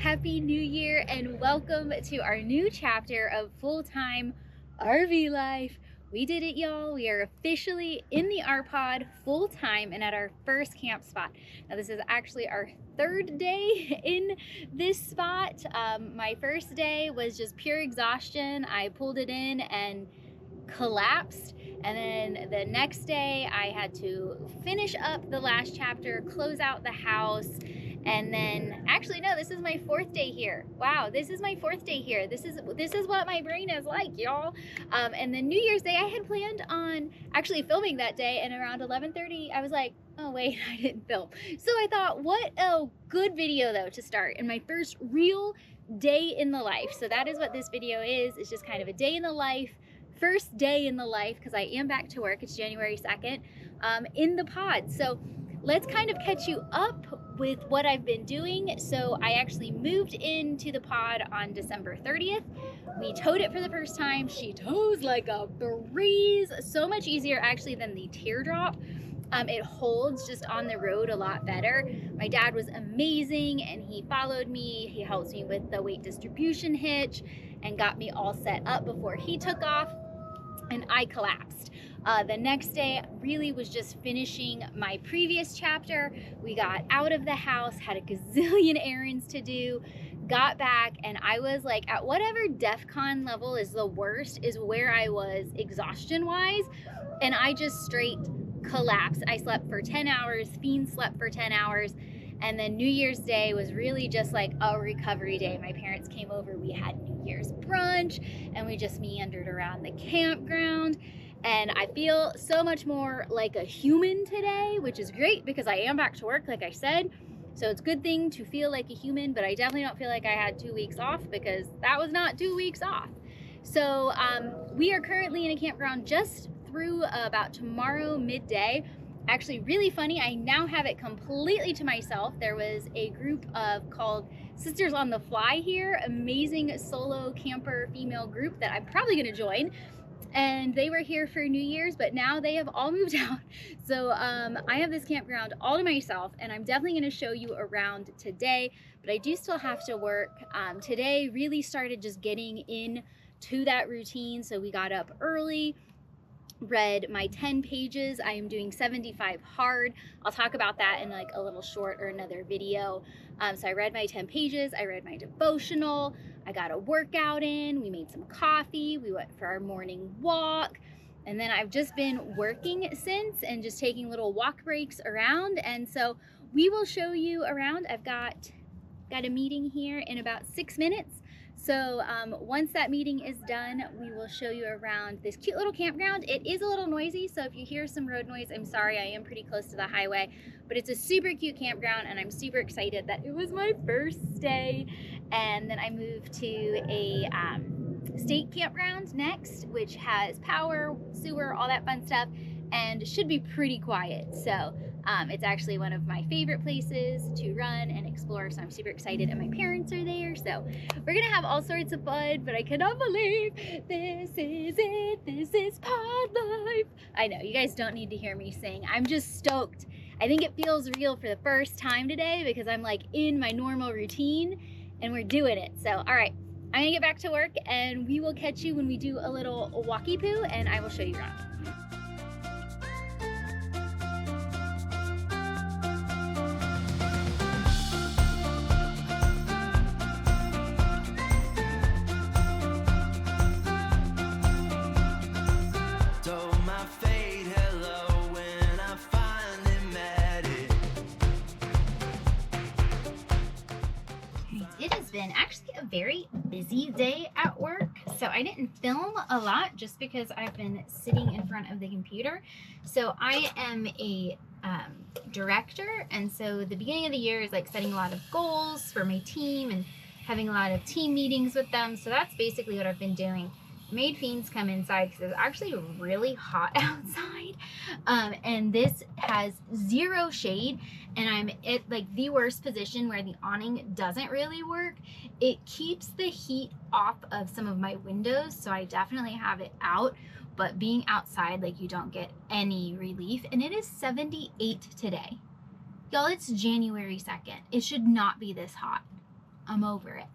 Happy New Year and welcome to our new chapter of full-time RV life. We did it, y'all. We are officially in the RPod full-time and at our first camp spot. Now this is actually our third day in this spot. My first day was just pure exhaustion. I pulled it in and collapsed, and then the next day I had to finish up the last chapter, close out the house, and then actually no, this is my fourth day here. Wow, this is my fourth day here. This is what my brain is like, y'all. And then New Year's Day I had planned on actually filming that day, and around 11:30 I was like, oh wait, I didn't film. So I thought, what a good video though to start in my first real day in the life. So that is what this video is. It's just kind of a day in the life, first day in the life, because I am back to work. It's January 2nd, in the pod. So let's kind of catch you up with what I've been doing. So I actually moved into the pod on December 30th. We towed it for the first time. She tows like a breeze. So much easier actually than the teardrop. It holds just on the road a lot better. My dad was amazing and he followed me. He helped me with the weight distribution hitch and got me all set up before he took off, and I collapsed. The next day really was just finishing my previous chapter. We got out of the house, had a gazillion errands to do, got back, and I was like, at whatever DEFCON level is the worst is where I was exhaustion wise, and I just straight collapsed. I slept for 10 hours, Fiend slept for 10 hours, and then New Year's Day was really just like a recovery day. My parents came over, we had New Year's brunch, and we just meandered around the campground. And I feel so much more like a human today, which is great because I am back to work, like I said. So it's a good thing to feel like a human, but I definitely don't feel like I had 2 weeks off, because that was not 2 weeks off. So we are currently in a campground just through about tomorrow midday. Actually really funny, I now have it completely to myself. There was a group called Sisters on the Fly here, amazing solo camper female group that I'm probably gonna join. And they were here for New Year's, but now they have all moved out. So I have this campground all to myself, and I'm definitely gonna show you around today, but I do still have to work. Today really started just getting into that routine. So we got up early, read my 10 pages. I am doing 75 hard. I'll talk about that in like a little short or another video. So I read my 10 pages, I read my devotional, I got a workout in, we made some coffee, we went for our morning walk, and then I've just been working since and just taking little walk breaks around. And so we will show you around. I've got a meeting here in about 6 minutes. So once that meeting is done, we will show you around this cute little campground. It is a little noisy, so if you hear some road noise, I'm sorry. I am pretty close to the highway, but it's a super cute campground, and I'm super excited that it was my first day. And then I moved to a state campground next, which has power, sewer, all that fun stuff, and should be pretty quiet. So it's actually one of my favorite places to run and explore, so I'm super excited, and my parents are there, so we're gonna have all sorts of fun. But I cannot believe this is it. This is pod life. I know you guys don't need to hear me sing. I'm just stoked. I think it feels real for the first time today because I'm like in my normal routine and we're doing it. So all right, I'm gonna get back to work, and we will catch you when we do a little walkie poo, and I will show you around. It has been actually a very busy day at work, so I didn't film a lot just because I've been sitting in front of the computer. So I am a director, and so the beginning of the year is like setting a lot of goals for my team and having a lot of team meetings with them. So that's basically what I've been doing. Made Fiends come inside because it's actually really hot outside, and this has zero shade, and I'm at like the worst position where the awning doesn't really work. It keeps the heat off of some of my windows, so I definitely have it out, but being outside, like, you don't get any relief. And it is 78 today, y'all. It's January 2nd. It should not be this hot. I'm over it.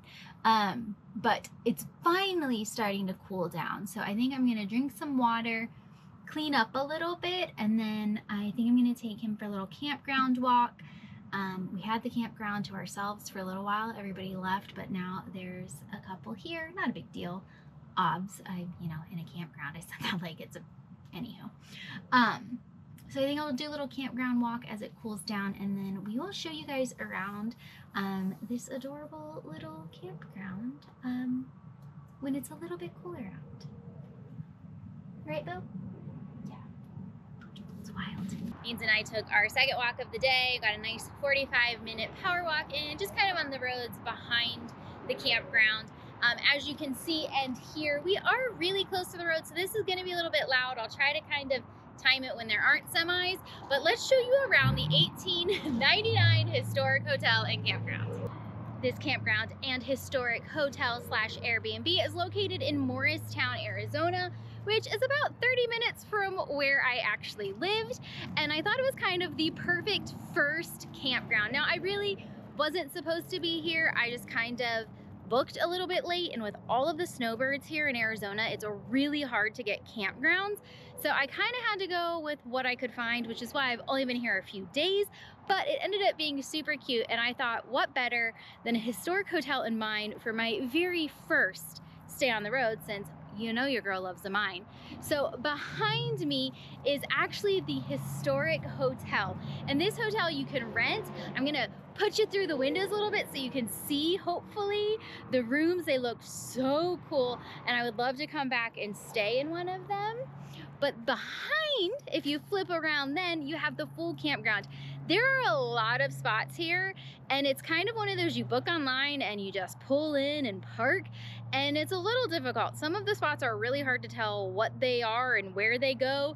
But it's finally starting to cool down. So I think I'm gonna drink some water, clean up a little bit, and then I think I'm gonna take him for a little campground walk. We had the campground to ourselves for a little while. Everybody left, but now there's a couple here. Not a big deal. Obs, you know, in a campground, I said that like it's a, anywho. So I think I'll do a little campground walk as it cools down, and then we will show you guys around this adorable little campground when it's a little bit cooler out. Right, Bo? Yeah. It's wild. Beans and I took our second walk of the day, got a nice 45-minute power walk in, just kind of on the roads behind the campground. As you can see and hear, we are really close to the road, so this is going to be a little bit loud. I'll try to kind of time it when there aren't semis, but let's show you around the 1899 historic hotel and campground. This campground and historic hotel / Airbnb is located in Morristown, Arizona, which is about 30 minutes from where I actually lived, and I thought it was kind of the perfect first campground. Now, I really wasn't supposed to be here. I just kind of booked a little bit late, and with all of the snowbirds here in Arizona, it's really hard to get campgrounds. So I kind of had to go with what I could find, which is why I've only been here a few days, but it ended up being super cute, and I thought, what better than a historic hotel in mind for my very first stay on the road, since you know your girl loves a mine. So behind me is actually the historic hotel, and this hotel you can rent. I'm gonna put you through the windows a little bit so you can see, hopefully, the rooms. They look so cool, and I would love to come back and stay in one of them. But behind, if you flip around, then you have the full campground. There are a lot of spots here, and it's kind of one of those you book online and you just pull in and park, and it's a little difficult. Some of the spots are really hard to tell what they are and where they go.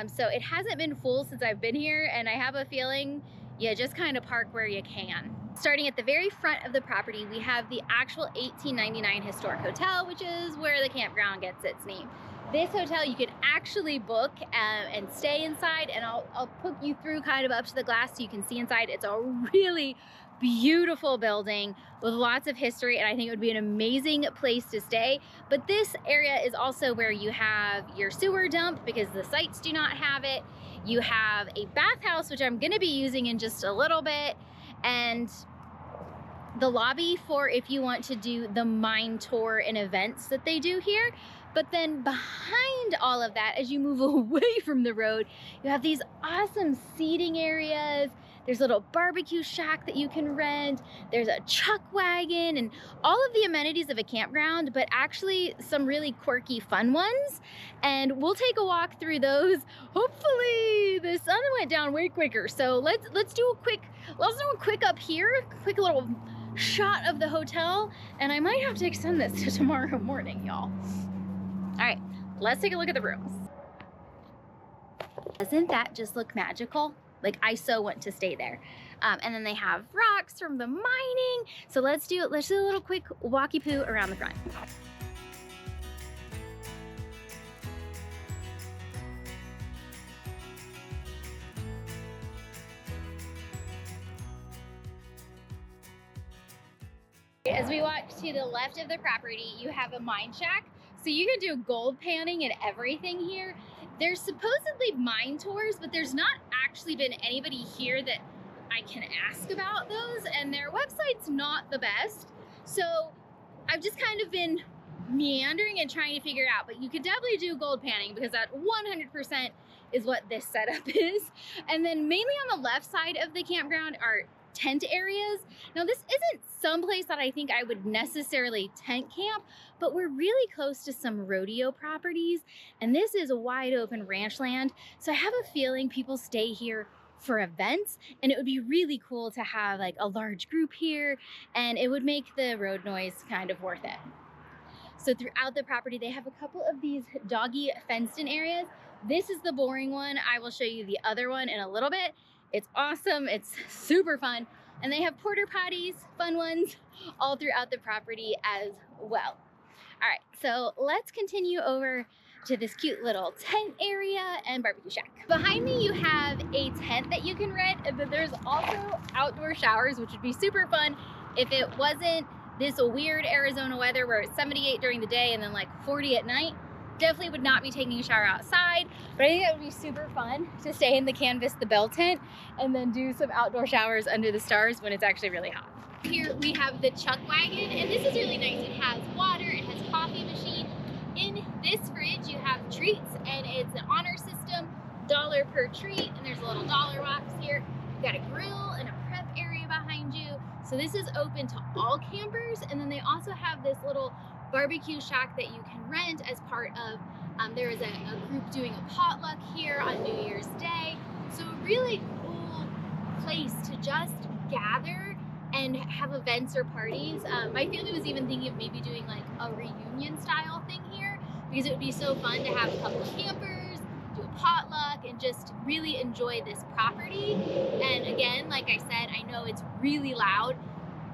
So it hasn't been full since I've been here, and I have a feeling you just kind of park where you can. Starting at the very front of the property, we have the actual 1899 historic hotel, which is where the campground gets its name. This hotel you can actually book and stay inside, and I'll put you through kind of up to the glass so you can see inside. It's a really beautiful building with lots of history, and I think it would be an amazing place to stay. But this area is also where you have your sewer dump, because the sites do not have it. You have a bathhouse, which I'm gonna be using in just a little bit, and the lobby for if you want to do the mine tour and events that they do here. But then behind all of that, as you move away from the road, you have these awesome seating areas. There's a little barbecue shack that you can rent. There's a chuck wagon and all of the amenities of a campground, but actually some really quirky, fun ones. And we'll take a walk through those. Hopefully the sun went down way quicker. So let's do a quick up here, quick little shot of the hotel. And I might have to extend this to tomorrow morning, y'all. All right, let's take a look at the rooms. Doesn't that just look magical? Like, I so want to stay there. And then they have rocks from the mining. So let's do a little quick walkie poo around the front. As we walk to the left of the property, you have a mine shack. So you can do gold panning and everything here. There's supposedly mine tours, but there's not actually been anybody here that I can ask about those, and their website's not the best. So I've just kind of been meandering and trying to figure it out, but you could definitely do gold panning, because that 100% is what this setup is. And then mainly on the left side of the campground are tent areas. Now, this isn't someplace that I think I would necessarily tent camp, but we're really close to some rodeo properties, and this is a wide open ranch land. So I have a feeling people stay here for events, and it would be really cool to have like a large group here, and it would make the road noise kind of worth it. So throughout the property, they have a couple of these doggy fenced in areas. This is the boring one. I will show you the other one in a little bit. It's awesome, it's super fun. And they have porta potties, fun ones, all throughout the property as well. All right, so let's continue over to this cute little tent area and barbecue shack. Behind me, you have a tent that you can rent, and then there's also outdoor showers, which would be super fun If it wasn't this weird Arizona weather where it's 78 during the day and then like 40 at night, definitely would not be taking a shower outside. But I think that would be super fun to stay in the Canvas, the Bell tent, and then do some outdoor showers under the stars when it's actually really hot. Here we have the Chuck Wagon, and this is really nice. It has water, it has coffee machine. In this fridge you have treats, and it's an honor system, $1 per treat, and there's a little dollar box here. You've got a grill and a prep area behind you. So this is open to all campers, and then they also have this little barbecue shack that you can rent as part of, there is a group doing a potluck here on New Year's Day. So a really cool place to just gather and have events or parties. My family was even thinking of maybe doing like a reunion style thing here, because it would be so fun to have a couple campers, do a potluck, and just really enjoy this property. And again, like I said, I know it's really loud.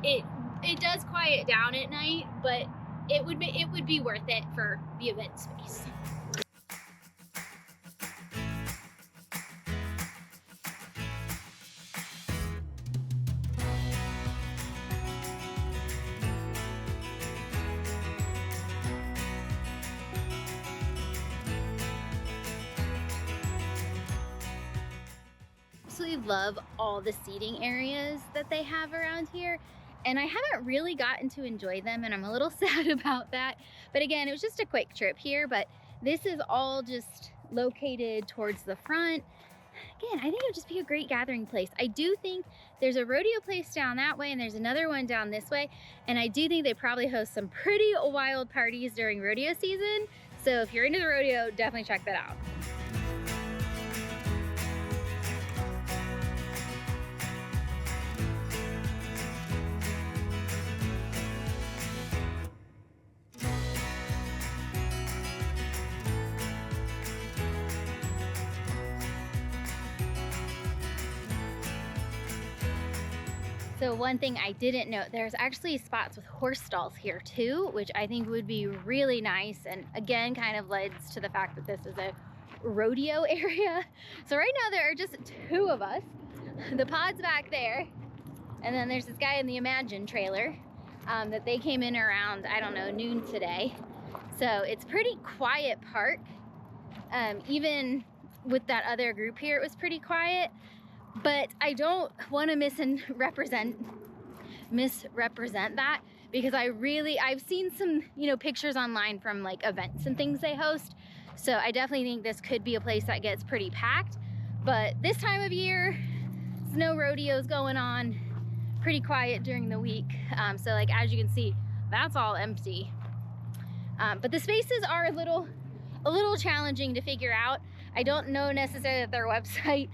It does quiet down at night, but it would be worth it for the event space. Absolutely love all the seating areas that they have around here, and I haven't really gotten to enjoy them, and I'm a little sad about that. But again, it was just a quick trip here, but this is all just located towards the front. Again, I think it would just be a great gathering place. I do think there's a rodeo place down that way, and there's another one down this way, and I do think they probably host some pretty wild parties during rodeo season. So if you're into the rodeo, definitely check that out. So one thing I didn't know, there's actually spots with horse stalls here too, which I think would be really nice, and again kind of leads to the fact that this is a rodeo area. So right now there are just 2 of us. The pod's back there, and then there's this guy in the Imagine trailer that they came in around, I don't know, noon today. So it's pretty quiet park. Even with that other group here, it was pretty quiet. But I don't want to misrepresent that, because I've seen some, pictures online from like events and things they host. So I definitely think this could be a place that gets pretty packed. But this time of year, there's no rodeos going on, pretty quiet during the week. So like, as you can see, that's all empty. But the spaces are a little challenging to figure out. I don't know necessarily that their website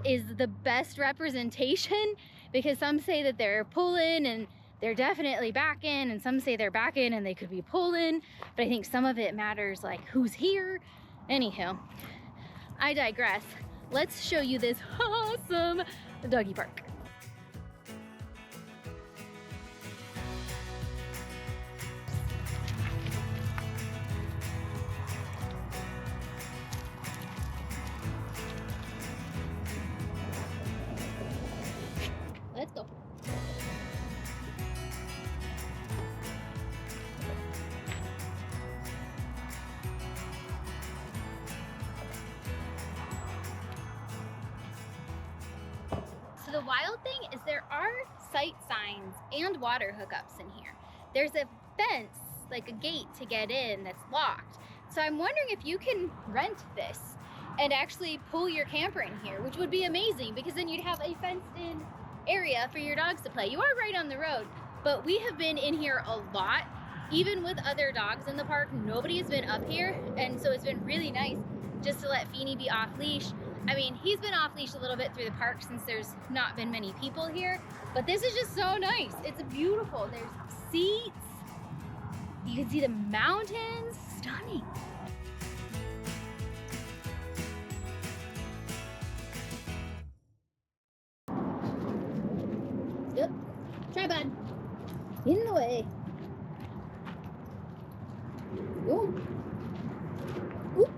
is the best representation, because some say that they're pull-in and they're definitely back in, and some say they're back in and they could be pull-in, but I think some of it matters, like who's here. Anywho, I digress. Let's show you this awesome doggy park. Let's go. So the wild thing is there are sight signs and water hookups in here. There's a fence, like a gate to get in, that's locked. So I'm wondering if you can rent this and actually pull your camper in here, which would be amazing, because then you'd have a fenced in area for your dogs to play. You are right on the road, but we have been in here a lot, even with other dogs in the park. Nobody has been up here, and so it's been really nice just to let Feeny be off leash. I mean, he's been off leash a little bit through the park since there's not been many people here, but this is just so nice. It's beautiful. There's seats, you can see the mountains, stunning. Yep, tripod, in the way. Ooh. Ooh.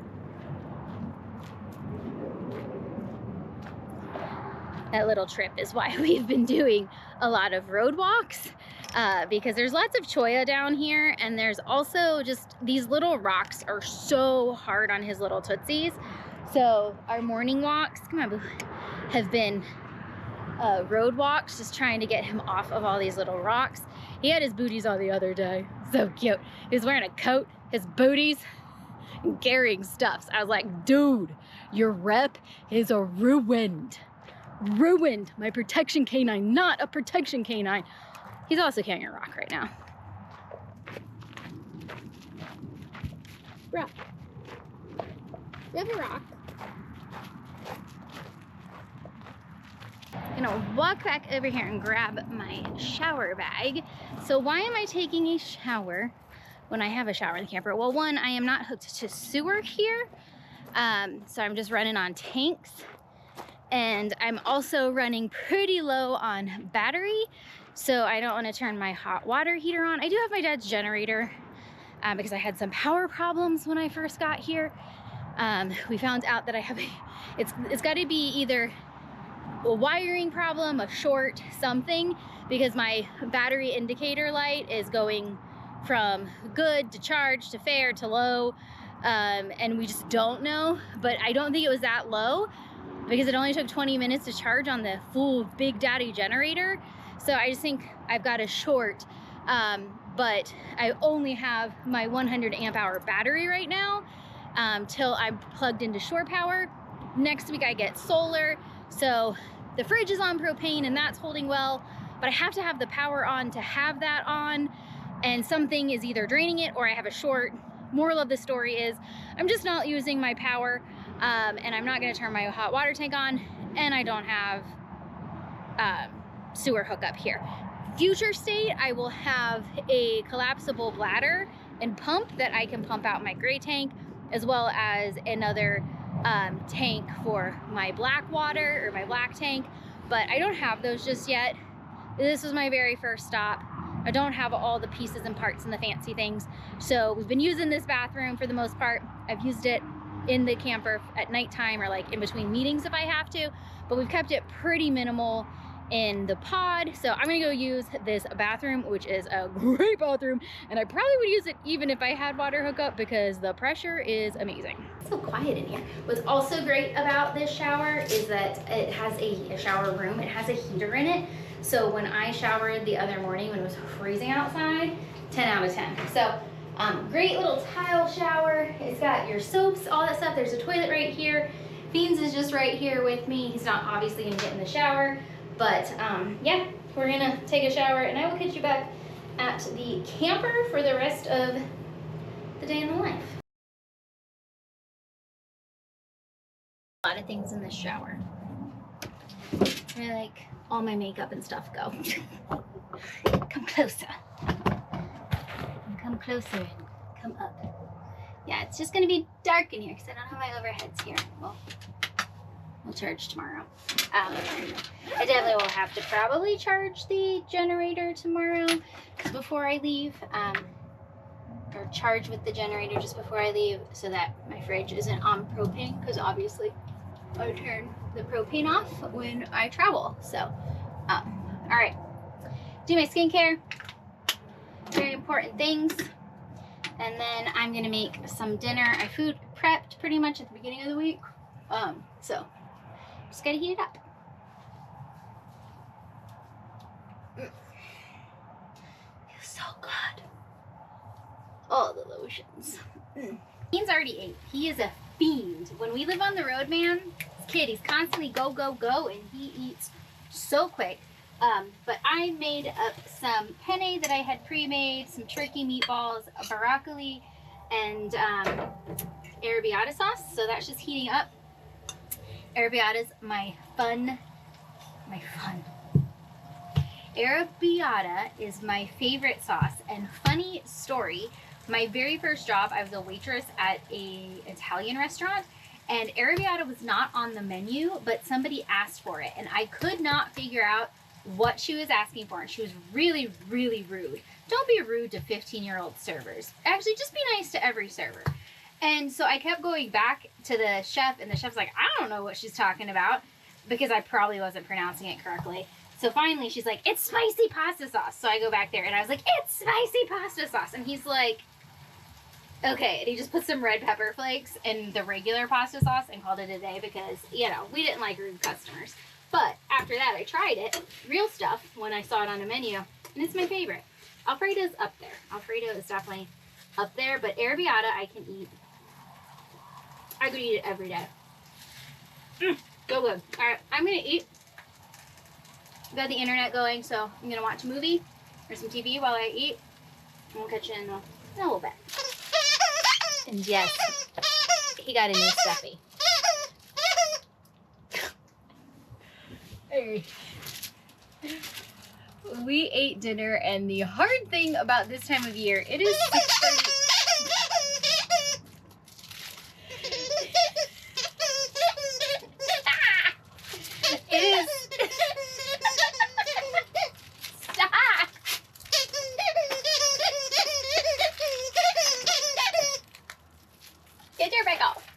That little trip is why we've been doing a lot of road walks, because there's lots of cholla down here, and there's also just these little rocks are so hard on his little tootsies. So our morning walks, come on boo, have been road walks, just trying to get him off of all these little rocks. He had his booties on the other day, so cute. He was wearing a coat, his booties, and carrying stuff. So I was like, dude, your rep is ruined. Ruined. My protection canine, not a protection canine. He's also carrying a rock right now. Rock. We have a rock. I'm gonna walk back over here and grab my shower bag. So why am I taking a shower when I have a shower in the camper? Well, one, I am not hooked to sewer here. So I'm just running on tanks. And I'm also running pretty low on battery. So I don't want to turn my hot water heater on. I do have my dad's generator because I had some power problems when I first got here. We found out that I have it's got to be either a wiring problem, a short, something, because my battery indicator light is going from good to charge to fair to low, and we just don't know. But I don't think it was that low because it only took 20 minutes to charge on the full Big Daddy generator. So I just think I've got a short, but I only have my 100 amp hour battery right now till I'm plugged into shore power. Next week I get solar, so the fridge is on propane and that's holding well, but I have to have the power on to have that on, and something is either draining it or I have a short. Moral of the story is I'm just not using my power, and I'm not going to turn my hot water tank on, and I don't have sewer hookup here. Future state, I will have a collapsible bladder and pump that I can pump out my gray tank, as well as another tank for my black water or my black tank, but I don't have those just yet. This was my very first stop. I don't have all the pieces and parts and the fancy things. So we've been using this bathroom for the most part. I've used it in the camper at nighttime or like in between meetings if I have to, but we've kept it pretty minimal in the pod. So I'm gonna go use this bathroom, which is a great bathroom, and I probably would use it even if I had water hookup because the pressure is amazing. It's so quiet in here. What's also great about this shower is that it has a shower room. It has a heater in it. So when I showered the other morning when it was freezing outside, 10 out of 10. So great little tile shower. It's got your soaps, all that stuff. There's a toilet right here. Beans is just right here with me. He's not obviously gonna get in the shower. But yeah, we're gonna take a shower and I will catch you back at the camper for the rest of the day in the life. A lot of things in this shower. Where like all my makeup and stuff go. Come closer. Come closer. Come up. Yeah, it's just gonna be dark in here because I don't have my overheads here. Well, we'll charge tomorrow. I definitely will have to probably charge the generator tomorrow before I leave, or charge with the generator just before I leave so that my fridge isn't on propane, because obviously I turn the propane off when I travel. So, all right, do my skincare, very important things, and then I'm gonna make some dinner. I food prepped pretty much at the beginning of the week, so just gotta heat it up. Feels so good. All the lotions. Beans already ate. He is a fiend. When we live on the road, man, this kid, he's constantly go, go, go, and he eats so quick. But I made up some penne that I had pre-made, some turkey meatballs, broccoli, and arrabbiata sauce. So that's just heating up. Arrabbiata's my fun. Arrabbiata is my favorite sauce. And funny story, my very first job, I was a waitress at an Italian restaurant, and arrabbiata was not on the menu, but somebody asked for it, and I could not figure out what she was asking for, and she was really, really rude. Don't be rude to 15-year-old servers. Actually, just be nice to every server. And so I kept going back to the chef, and the chef's like, I don't know what she's talking about, because I probably wasn't pronouncing it correctly. So finally she's like, it's spicy pasta sauce. So I go back there and I was like, it's spicy pasta sauce. And he's like, okay. And he just put some red pepper flakes in the regular pasta sauce and called it a day because, you know, we didn't like rude customers. But after that, I tried it, real stuff, when I saw it on a menu, and it's my favorite. Alfredo's up there. Alfredo is definitely up there, but arrabbiata I can eat. I could eat it every day. So good. All right, I'm gonna eat. Got the internet going, so I'm gonna watch a movie or some TV while I eat. And we'll catch you in a little bit. And yes, he got a new stuffy. Hey. We ate dinner, and the hard thing about this time of year, it is 6:30. It is. Stop. Get your back off.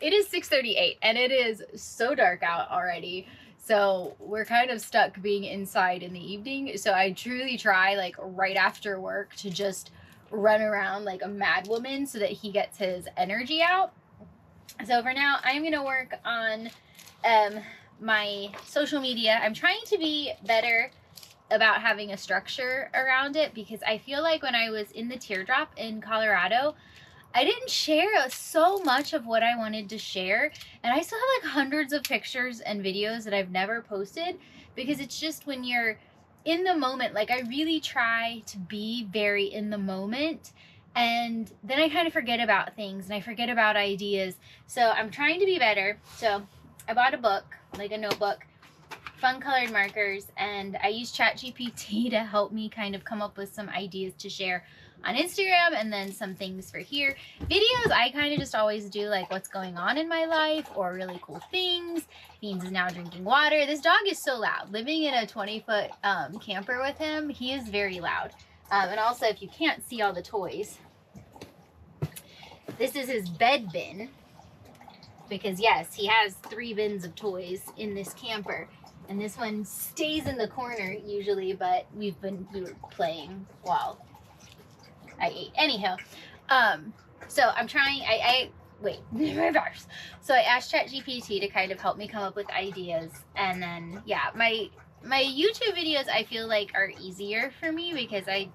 It is 6:38, and it is so dark out already. So we're kind of stuck being inside in the evening. So I truly try, like, right after work to just run around like a mad woman so that he gets his energy out. So for now, I'm going to work on my social media. I'm trying to be better about having a structure around it because I feel like when I was in the teardrop in Colorado, I didn't share so much of what I wanted to share, and I still have like hundreds of pictures and videos that I've never posted because it's just when you're in the moment, like I really try to be very in the moment, and then I kind of forget about things and I forget about ideas. So I'm trying to be better. So I bought a book, like a notebook, fun colored markers, and I use ChatGPT to help me kind of come up with some ideas to share on Instagram, and then some things for here. Videos, I kind of just always do like what's going on in my life or really cool things. Beans is now drinking water. This dog is so loud. Living in a 20-foot camper with him, he is very loud. And also, if you can't see all the toys, this is his bed bin. Because yes, he has 3 bins of toys in this camper. And this one stays in the corner usually, but we were playing while I ate. Anyhow, so I'm trying, wait, reverse. So I asked ChatGPT to kind of help me come up with ideas. And then, yeah, my YouTube videos I feel like are easier for me because I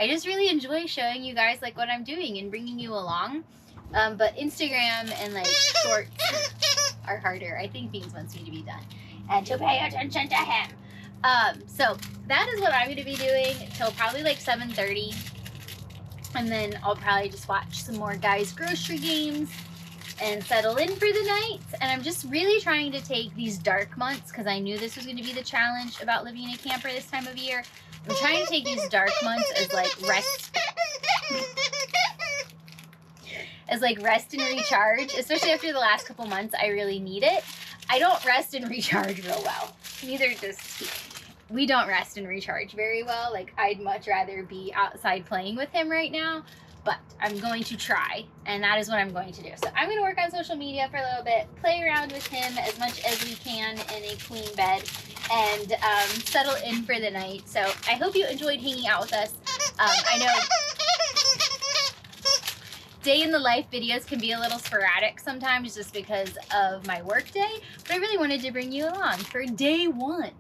just really enjoy showing you guys like what I'm doing and bringing you along. But Instagram and like shorts are harder. I think Beans wants me to be done and to pay attention to him. So that is what I'm going to be doing till probably like 7:30. And then I'll probably just watch some more guys' grocery games and settle in for the night. And I'm just really trying to take these dark months because I knew this was going to be the challenge about living in a camper this time of year. I'm trying to take these dark months as like rest and recharge, especially after the last couple months. I really need it. I don't rest and recharge real well. Neither does he. We don't rest and recharge very well. Like, I'd much rather be outside playing with him right now, but I'm going to try, and that is what I'm going to do. So I'm going to work on social media for a little bit, play around with him as much as we can in a queen bed, and settle in for the night. So I hope you enjoyed hanging out with us. I know day in the life videos can be a little sporadic sometimes just because of my work day, but I really wanted to bring you along for day one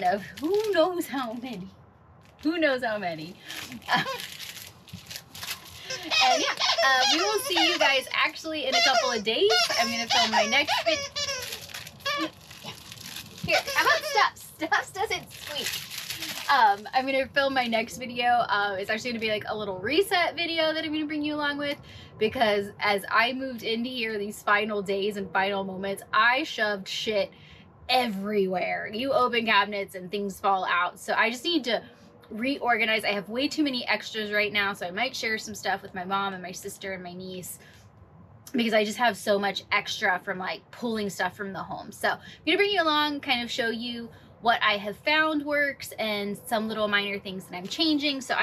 of who knows how many. And yeah, we will see you guys actually in a couple of days. I'm going to film my next video. Here, how about Stuffs? Stuffs doesn't squeak. I'm going to film my next video. It's actually going to be like a little reset video that I'm going to bring you along with, because as I moved into here, these final days and final moments, I shoved shit everywhere. You open cabinets and things fall out. So I just need to reorganize. I have way too many extras right now, so I might share some stuff with my mom and my sister and my niece, because I just have so much extra from like pulling stuff from the home. So I'm gonna bring you along, kind of show you what I have found works and some little minor things that I'm changing. So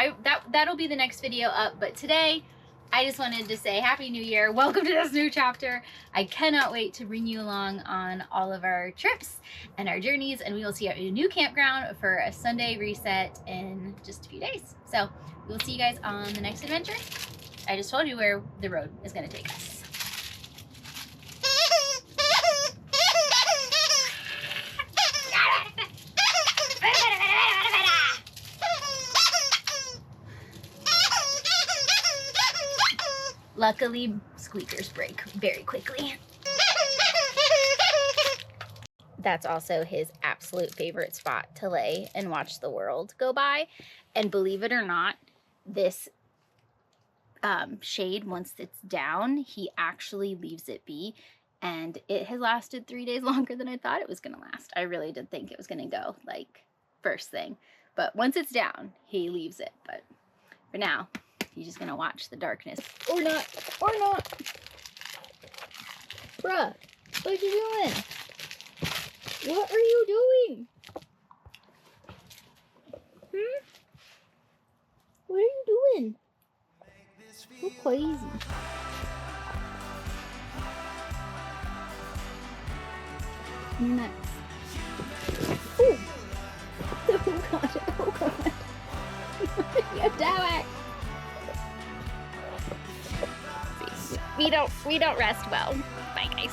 that'll be the next video up. But today I just wanted to say Happy New Year. Welcome to this new chapter. I cannot wait to bring you along on all of our trips and our journeys, and we will see you at a new campground for a Sunday reset in just a few days. So we'll see you guys on the next adventure. I just told you where the road is going to take us. Luckily, squeakers break very quickly. That's also his absolute favorite spot to lay and watch the world go by. And believe it or not, this shade, once it's down, he actually leaves it be. And it has lasted 3 days longer than I thought it was going to last. I really did think it was going to go like first thing. But once it's down, he leaves it. But for now, he's just gonna watch the darkness. Or not. Or not. Bruh, what you doing? What are you doing? What are you doing? So crazy. Next. Ooh. Oh god, oh god. What are you doing? We don't rest well. Bye guys.